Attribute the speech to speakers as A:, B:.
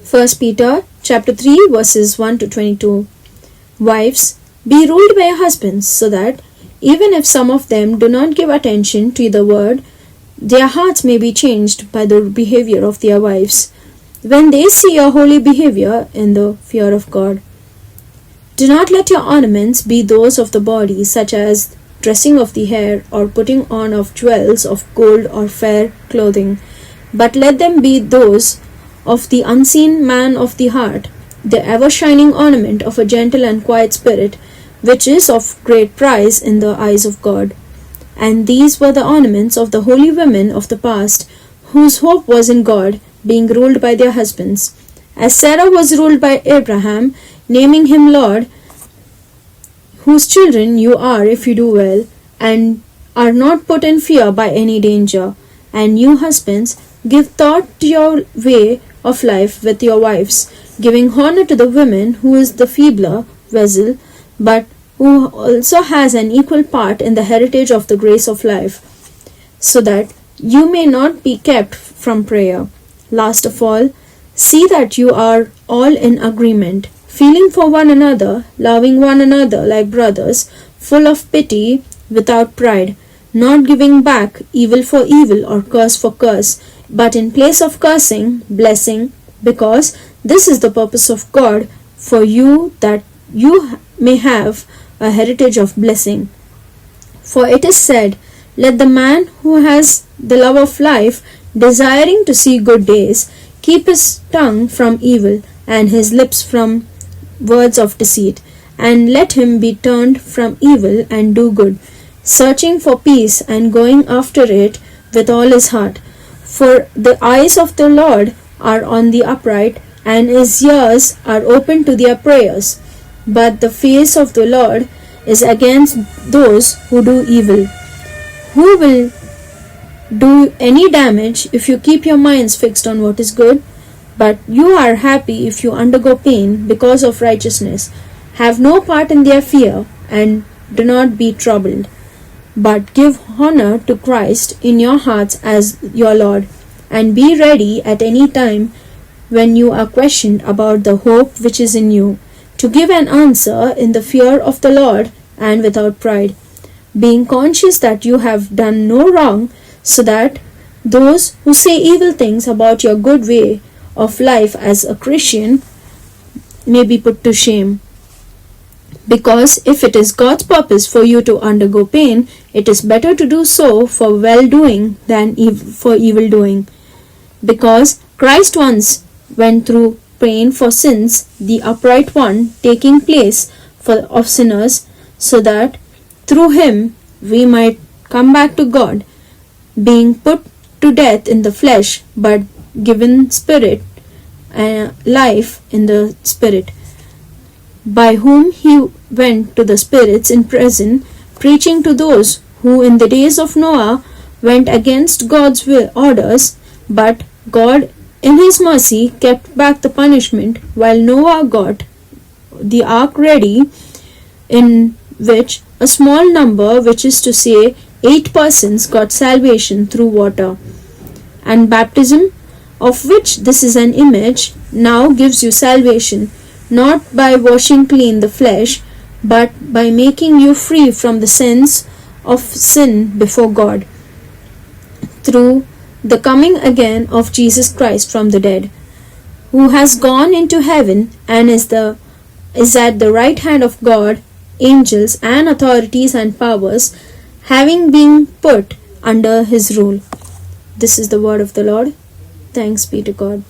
A: 1 Peter chapter 3 verses 1 to 22. Wives, be ruled by your husbands, so that even if some of them do not give attention to the word, their hearts may be changed by the behavior of their wives, when they see your holy behavior in the fear of God. Do not let your ornaments be those of the body, such as dressing of the hair or putting on of jewels of gold or fair clothing, but let them be those of the unseen man of the heart, the ever-shining ornament of a gentle and quiet spirit, which is of great price in the eyes of God. And these were the ornaments of the holy women of the past, whose hope was in God, being ruled by their husbands. As Sarah was ruled by Abraham, naming him Lord, whose children you are if you do well, and are not put in fear by any danger. And you husbands, give thought to your way of life with your wives, giving honor to the woman who is the feebler vessel, but who also has an equal part in the heritage of the grace of life, so that you may not be kept from prayer. Last of all, see that you are all in agreement, feeling for one another, loving one another like brothers, full of pity, without pride, not giving back evil for evil or curse for curse, but in place of cursing, blessing, because this is the purpose of God for you, that you may have a heritage of blessing. For it is said, let the man who has the love of life, desiring to see good days, keep his tongue from evil and his lips from words of deceit, and let him be turned from evil and do good, searching for peace and going after it with all his heart. For the eyes of the Lord are on the upright, and his ears are open to their prayers. But the face of the Lord is against those who do evil. Who will do any damage if you keep your minds fixed on what is good? But you are happy if you undergo pain because of righteousness. Have no part in their fear, and do not be troubled, but give honor to Christ in your hearts as your Lord, and be ready at any time when you are questioned about the hope which is in you, to give an answer in the fear of the Lord and without pride, being conscious that you have done no wrong, so that those who say evil things about your good way of life as a Christian may be put to shame. Because if it is God's purpose for you to undergo pain, it is better to do so for well-doing than for evil-doing. Because Christ once went through pain for sins, the upright one taking place of sinners, so that through him we might come back to God, being put to death in the flesh, but given spirit life in the spirit, by whom he went to the spirits in prison, preaching to those who in the days of Noah went against God's orders, but God in his mercy kept back the punishment while Noah got the ark ready, in which a small number, which is to say 8 persons, got salvation through water. And baptism, of which this is an image, now gives you salvation, not by washing clean the flesh, but by making you free from the sins of sin before God, through the coming again of Jesus Christ from the dead, who has gone into heaven and is at the right hand of God, angels and authorities and powers, having been put under his rule. This is the word of the Lord. Thanks be to God.